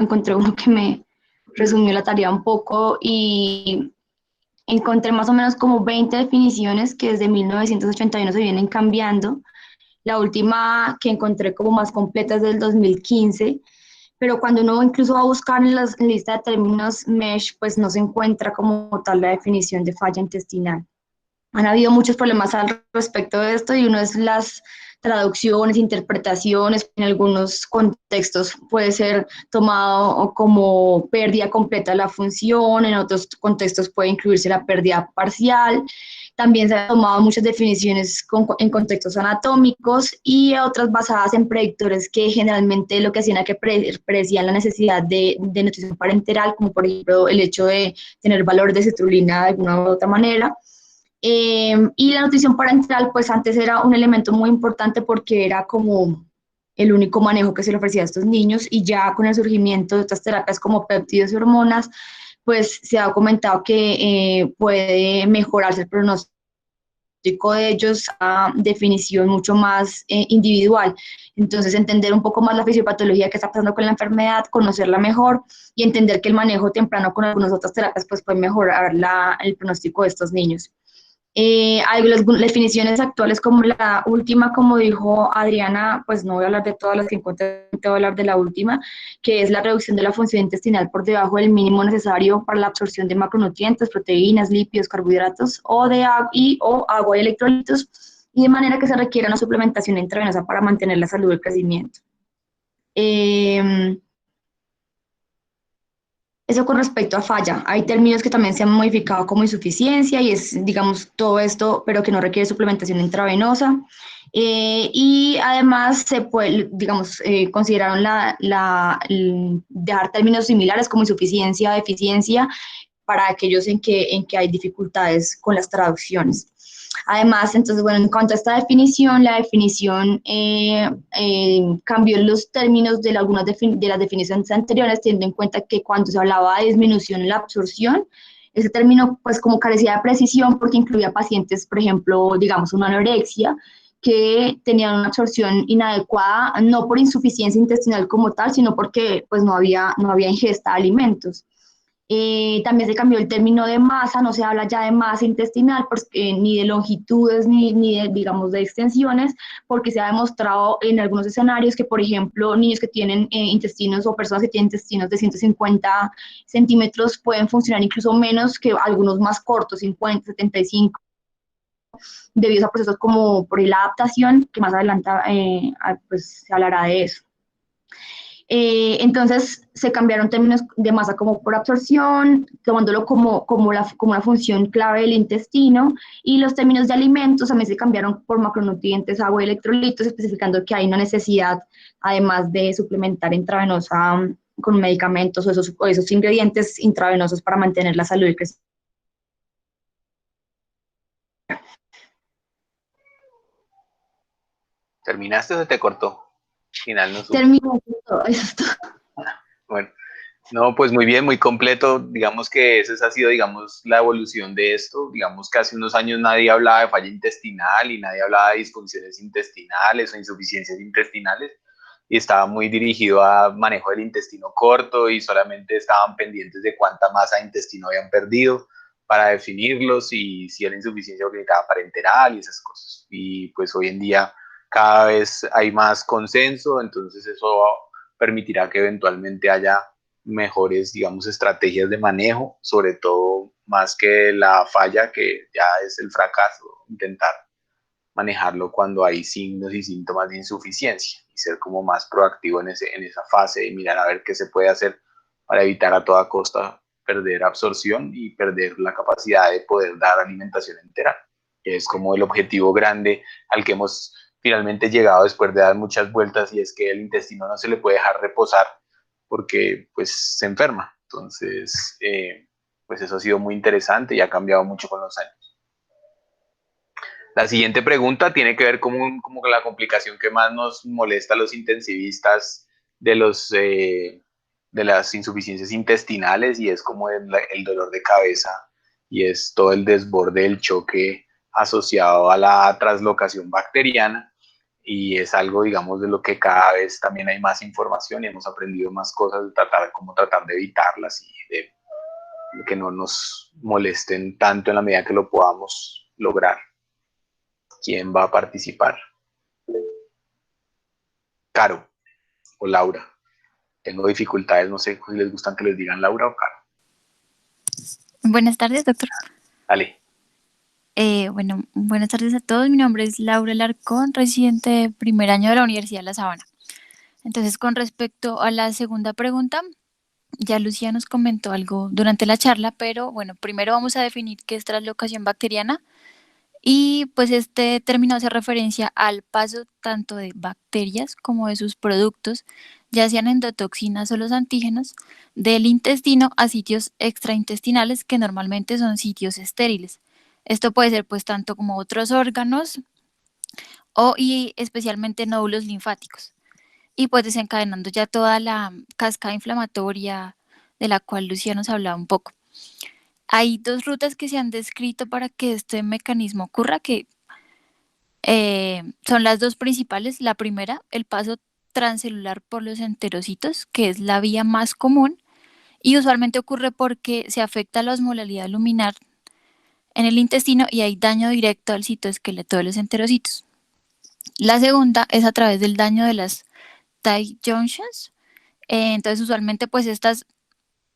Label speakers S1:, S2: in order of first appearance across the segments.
S1: encontré uno que me resumió la tarea un poco y encontré más o menos como 20 definiciones que desde 1981 se vienen cambiando. La última que encontré como más completa es del 2015, pero cuando uno incluso va a buscar en la lista de términos MESH, pues no se encuentra como tal la definición de falla intestinal. Han habido muchos problemas al respecto de esto y uno es las traducciones, interpretaciones, en algunos contextos puede ser tomado como pérdida completa de la función, en otros contextos puede incluirse la pérdida parcial. También se han tomado muchas definiciones en contextos anatómicos y otras basadas en predictores que generalmente lo que hacían era que predecían la necesidad de nutrición parenteral, como por ejemplo el hecho de tener valor de citrulina de alguna u otra manera. Y la nutrición parenteral, pues antes era un elemento muy importante porque era como el único manejo que se le ofrecía a estos niños y ya con el surgimiento de otras terapias como péptidos y hormonas, pues se ha comentado que puede mejorarse el pronóstico de ellos a definición mucho más individual. Entonces, entender un poco más la fisiopatología que está pasando con la enfermedad, conocerla mejor y entender que el manejo temprano con algunas otras terapias pues, puede mejorar el pronóstico de estos niños. Hay las definiciones actuales como la última, como dijo Adriana, pues no voy a hablar de todas las que encontré, voy a hablar de la última, que es la reducción de la función intestinal por debajo del mínimo necesario para la absorción de macronutrientes, proteínas, lípidos, carbohidratos o agua y electrolitos, y de manera que se requiera una suplementación intravenosa para mantener la salud del crecimiento. Eso con respecto a falla. Hay términos que también se han modificado como insuficiencia y es, digamos, todo esto, pero que no requiere suplementación intravenosa. Y además se puede, digamos, consideraron dejar términos similares como insuficiencia, deficiencia, para aquellos en que hay dificultades con las traducciones. Además, entonces, bueno, en cuanto a esta definición, la definición cambió los términos de algunas de las definiciones anteriores, teniendo en cuenta que cuando se hablaba de disminución en la absorción, ese término pues como carecía de precisión porque incluía pacientes, por ejemplo, digamos, una anorexia, que tenían una absorción inadecuada, no por insuficiencia intestinal como tal, sino porque pues no había ingesta de alimentos. También se cambió el término de masa, no se habla ya de masa intestinal, pues, ni de longitudes, ni de, digamos, de extensiones, porque se ha demostrado en algunos escenarios que, por ejemplo, niños que tienen intestinos o personas que tienen intestinos de 150 centímetros pueden funcionar incluso menos que algunos más cortos, 50, 75, debido a procesos como por la adaptación, que más adelante pues, se hablará de eso. Entonces se cambiaron términos de masa como por absorción, tomándolo como una función clave del intestino, y los términos de alimentos también se cambiaron por macronutrientes, agua y electrolitos, especificando que hay una necesidad, además de suplementar intravenosa con medicamentos o esos ingredientes intravenosos para mantener la salud y crecimiento.
S2: ¿Terminaste o se te cortó? Al final no supe.
S1: Termino todo esto.
S2: Bueno, no, pues muy bien, muy completo. Digamos que esa ha sido, digamos, la evolución de esto. Digamos que hace unos años nadie hablaba de falla intestinal y nadie hablaba de disfunciones intestinales o insuficiencias intestinales y estaba muy dirigido a manejo del intestino corto y solamente estaban pendientes de cuánta masa de intestino habían perdido para definirlos y si era insuficiencia cognitiva parenteral y esas cosas. Y pues hoy en día cada vez hay más consenso, entonces eso permitirá que eventualmente haya mejores, digamos, estrategias de manejo, sobre todo más que la falla, que ya es el fracaso, intentar manejarlo cuando hay signos y síntomas de insuficiencia y ser como más proactivo en esa fase y mirar a ver qué se puede hacer para evitar a toda costa perder absorción y perder la capacidad de poder dar alimentación entera, que es como el objetivo grande al que hemos finalmente llegado después de dar muchas vueltas, y es que el intestino no se le puede dejar reposar porque pues se enferma. Entonces, pues eso ha sido muy interesante y ha cambiado mucho con los años. La siguiente pregunta tiene que ver como con la complicación que más nos molesta a los intensivistas de, de las insuficiencias intestinales, y es como el dolor de cabeza y es todo el desborde del choque asociado a la translocación bacteriana. y es algo, digamos, de lo que cada vez también hay más información y hemos aprendido más cosas de cómo tratar de evitarlas y de que no nos molesten tanto en la medida que lo podamos lograr. ¿Quién va a participar? Caro o Laura. Tengo dificultades, no sé si les gustan que les digan Laura o Caro.
S3: Buenas tardes, doctor.
S2: Dale.
S3: Bueno, buenas tardes a todos. Mi nombre es Laura Larcón, residente de primer año de la Universidad de La Sabana. Entonces, con respecto a la segunda pregunta, ya Lucía nos comentó algo durante la charla, pero bueno, primero vamos a definir qué es translocación bacteriana y pues este término hace referencia al paso tanto de bacterias como de sus productos, ya sean endotoxinas o los antígenos, del intestino a sitios extraintestinales que normalmente son sitios estériles. Esto puede ser pues tanto como otros órganos y especialmente nódulos linfáticos. Y pues desencadenando ya toda la cascada inflamatoria de la cual Lucía nos hablaba un poco. Hay dos rutas que se han descrito para que este mecanismo ocurra, que son las dos principales. La primera, el paso transcelular por los enterocitos, que es la vía más común y usualmente ocurre porque se afecta la osmolalidad luminar en el intestino y hay daño directo al citoesqueleto de los enterocitos. La segunda es a través del daño de las tight junctions. Entonces usualmente pues estas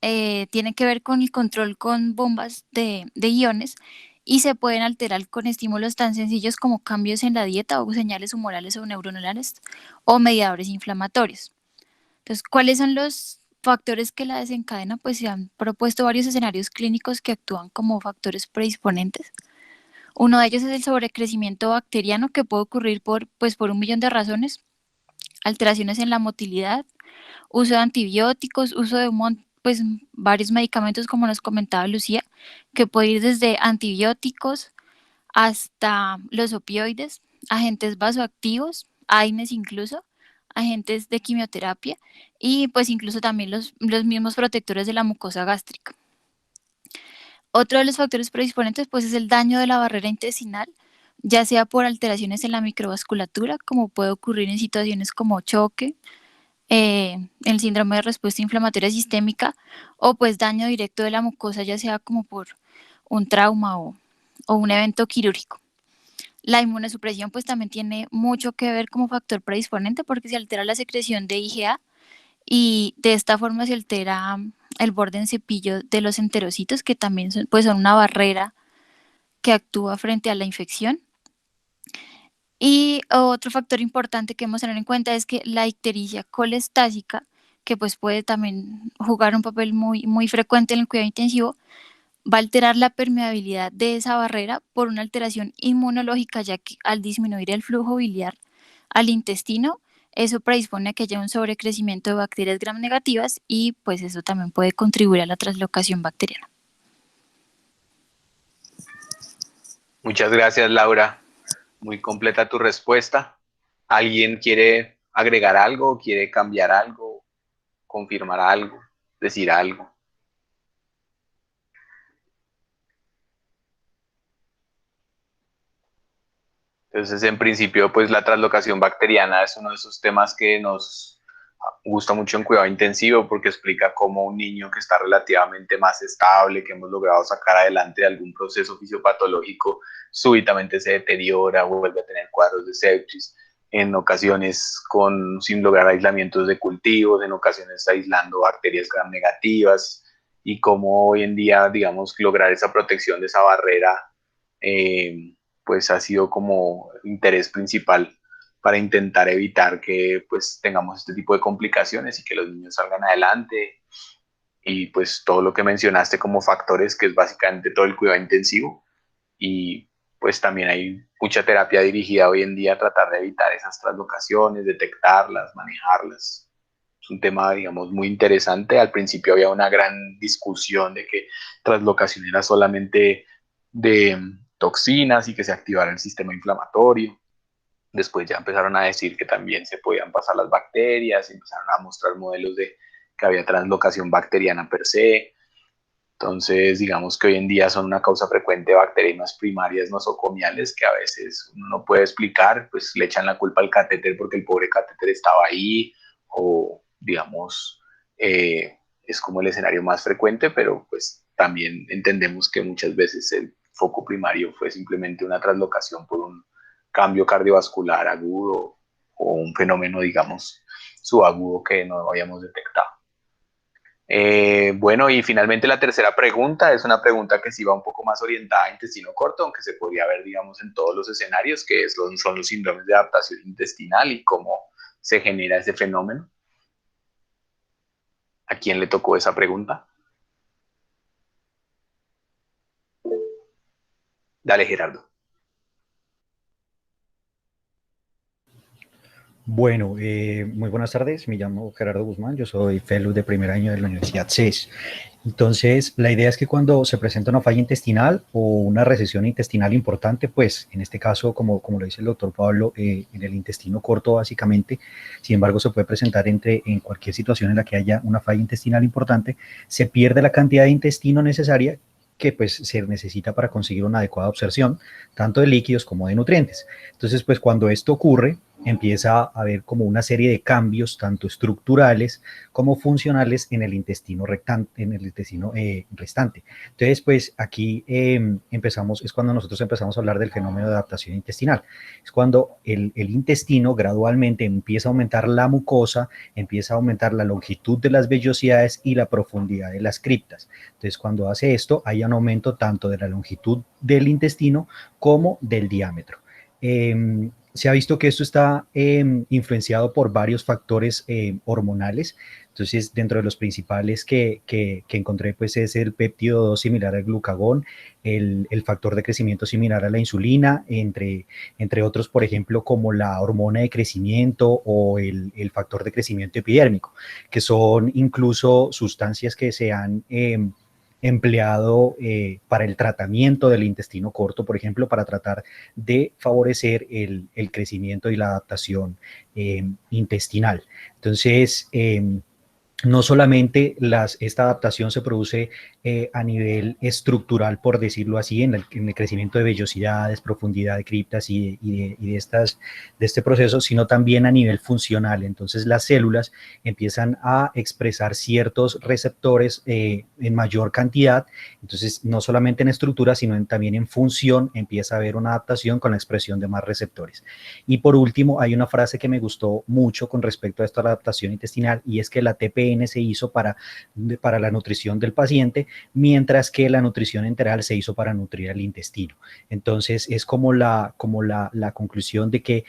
S3: tienen que ver con el control con bombas de iones y se pueden alterar con estímulos tan sencillos como cambios en la dieta o señales humorales o neuronales o mediadores inflamatorios. Entonces, ¿cuáles son los factores que la desencadenan? Pues se han propuesto varios escenarios clínicos que actúan como factores predisponentes. Uno de ellos es el sobrecrecimiento bacteriano que puede ocurrir por un millón de razones, alteraciones en la motilidad, uso de antibióticos, uso de pues, varios medicamentos, como nos comentaba Lucía, que puede ir desde antibióticos hasta los opioides, agentes vasoactivos, AINES incluso, agentes de quimioterapia y pues incluso también los mismos protectores de la mucosa gástrica. Otro de los factores predisponentes pues es el daño de la barrera intestinal, ya sea por alteraciones en la microvasculatura, como puede ocurrir en situaciones como choque, el síndrome de respuesta inflamatoria sistémica o pues daño directo de la mucosa, ya sea como por un trauma o un evento quirúrgico. La inmunosupresión pues también tiene mucho que ver como factor predisponente porque se altera la secreción de IgA y de esta forma se altera el borde en cepillo de los enterocitos, que también son una barrera que actúa frente a la infección. Y otro factor importante que hemos de tener en cuenta es que la ictericia colestásica, que pues puede también jugar un papel muy frecuente en el cuidado intensivo, va a alterar la permeabilidad de esa barrera por una alteración inmunológica, ya que al disminuir el flujo biliar al intestino, eso predispone a que haya un sobrecrecimiento de bacterias gram negativas y pues eso también puede contribuir a la translocación bacteriana.
S2: Muchas gracias, Laura. Muy completa tu respuesta. ¿Alguien quiere agregar algo, quiere cambiar algo, confirmar algo, decir algo? Entonces, en principio, pues la translocación bacteriana es uno de esos temas que nos gusta mucho en cuidado intensivo porque explica cómo un niño que está relativamente más estable, que hemos logrado sacar adelante de algún proceso fisiopatológico, súbitamente se deteriora, vuelve a tener cuadros de sepsis, en ocasiones sin lograr aislamientos de cultivos, en ocasiones aislando bacterias gram negativas, y cómo hoy en día, digamos, lograr esa protección de esa barrera, pues ha sido como interés principal para intentar evitar que pues tengamos este tipo de complicaciones y que los niños salgan adelante, y pues todo lo que mencionaste como factores, que es básicamente todo el cuidado intensivo, y pues también hay mucha terapia dirigida hoy en día a tratar de evitar esas translocaciones, detectarlas, manejarlas. Es un tema, digamos, muy interesante. Al principio había una gran discusión de que translocación era solamente de toxinas y que se activara el sistema inflamatorio. Después ya empezaron a decir que también se podían pasar las bacterias, empezaron a mostrar modelos de que había translocación bacteriana per se. Entonces, digamos que hoy en día son una causa frecuente de bacterias primarias nosocomiales que a veces uno no puede explicar, pues le echan la culpa al catéter porque el pobre catéter estaba ahí, o digamos, es como el escenario más frecuente, pero pues también entendemos que muchas veces el foco primario fue simplemente una translocación por un cambio cardiovascular agudo o un fenómeno, digamos, subagudo que no habíamos detectado. Bueno, y finalmente la tercera pregunta es una pregunta que sí va un poco más orientada a intestino corto, aunque se podría ver, digamos, en todos los escenarios, que son los síndromes de adaptación intestinal y cómo se genera ese fenómeno. ¿A quién le tocó esa pregunta? Dale, Gerardo.
S4: Bueno, muy buenas tardes, me llamo Gerardo Guzmán, yo soy fellow de primer año de la Universidad CES. Entonces, la idea es que cuando se presenta una falla intestinal o una recesión intestinal importante, pues en este caso, como lo dice el doctor Pablo, en el intestino corto básicamente, sin embargo se puede presentar en cualquier situación en la que haya una falla intestinal importante, se pierde la cantidad de intestino necesaria que pues se necesita para conseguir una adecuada absorción, tanto de líquidos como de nutrientes. Entonces, pues cuando esto ocurre, empieza a haber como una serie de cambios, tanto estructurales como funcionales en el intestino restante. Entonces, pues aquí es cuando nosotros empezamos a hablar del fenómeno de adaptación intestinal. Es cuando el intestino gradualmente empieza a aumentar la mucosa, empieza a aumentar la longitud de las vellosidades y la profundidad de las criptas. Entonces, cuando hace esto, hay un aumento tanto de la longitud del intestino como del diámetro. Se ha visto que esto está influenciado por varios factores hormonales. Entonces, dentro de los principales que encontré, pues es el péptido 2 similar al glucagón, el factor de crecimiento similar a la insulina, entre otros, por ejemplo, como la hormona de crecimiento o el factor de crecimiento epidérmico, que son incluso sustancias que se han empleado para el tratamiento del intestino corto, por ejemplo, para tratar de favorecer el crecimiento y la adaptación intestinal. Entonces, no solamente esta adaptación se produce a nivel estructural, por decirlo así, en el crecimiento de vellosidades, profundidad de criptas de este proceso, sino también a nivel funcional. Entonces las células empiezan a expresar ciertos receptores en mayor cantidad. Entonces no solamente en estructura, sino también en función empieza a haber una adaptación con la expresión de más receptores. Y por último, hay una frase que me gustó mucho con respecto a esta adaptación intestinal, y es que la TPN se hizo para la nutrición del paciente, mientras que la nutrición enteral se hizo para nutrir al intestino. Entonces es como la conclusión de que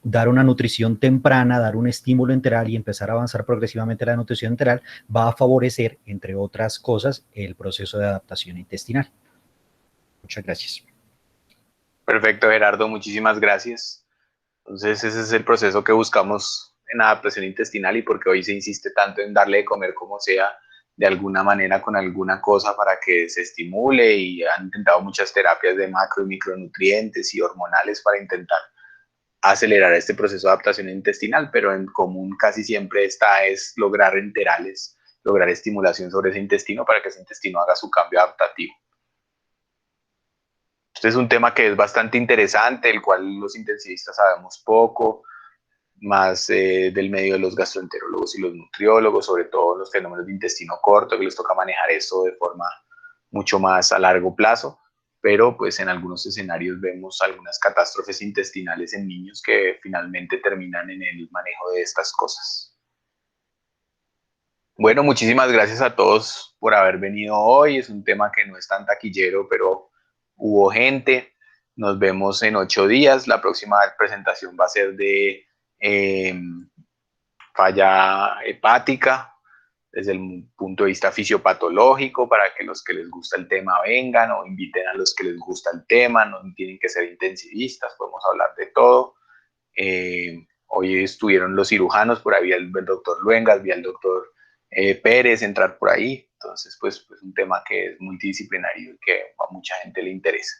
S4: dar una nutrición temprana, dar un estímulo enteral y empezar a avanzar progresivamente la nutrición enteral va a favorecer, entre otras cosas, el proceso de adaptación intestinal. Muchas gracias.
S2: Perfecto, Gerardo, muchísimas gracias. Entonces, ese es el proceso que buscamos en adaptación intestinal y porque hoy se insiste tanto en darle de comer como sea, de alguna manera con alguna cosa para que se estimule, y han intentado muchas terapias de macro y micronutrientes y hormonales para intentar acelerar este proceso de adaptación intestinal, pero en común casi siempre es lograr enterales, lograr estimulación sobre ese intestino para que ese intestino haga su cambio adaptativo. Este es un tema que es bastante interesante, el cual los intensivistas sabemos poco, más del medio de los gastroenterólogos y los nutriólogos, sobre todo los fenómenos de intestino corto, que les toca manejar eso de forma mucho más a largo plazo, pero pues en algunos escenarios vemos algunas catástrofes intestinales en niños que finalmente terminan en el manejo de estas cosas. Bueno, muchísimas gracias a todos por haber venido hoy. Es un tema que no es tan taquillero, pero hubo gente. Nos vemos en 8 días. La próxima presentación va a ser de falla hepática desde el punto de vista fisiopatológico, para que los que les gusta el tema vengan, o inviten a los que les gusta el tema. No tienen que ser intensivistas, podemos hablar de todo. Hoy estuvieron los cirujanos, por ahí vi el doctor Luengas, vi al doctor Pérez entrar por ahí. Entonces, pues un tema que es multidisciplinario y que a mucha gente le interesa.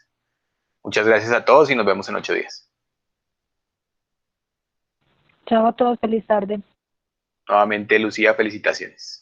S2: Muchas gracias a todos y nos vemos en 8 días.
S5: Chao a todos, feliz tarde.
S2: Nuevamente, Lucía, felicitaciones.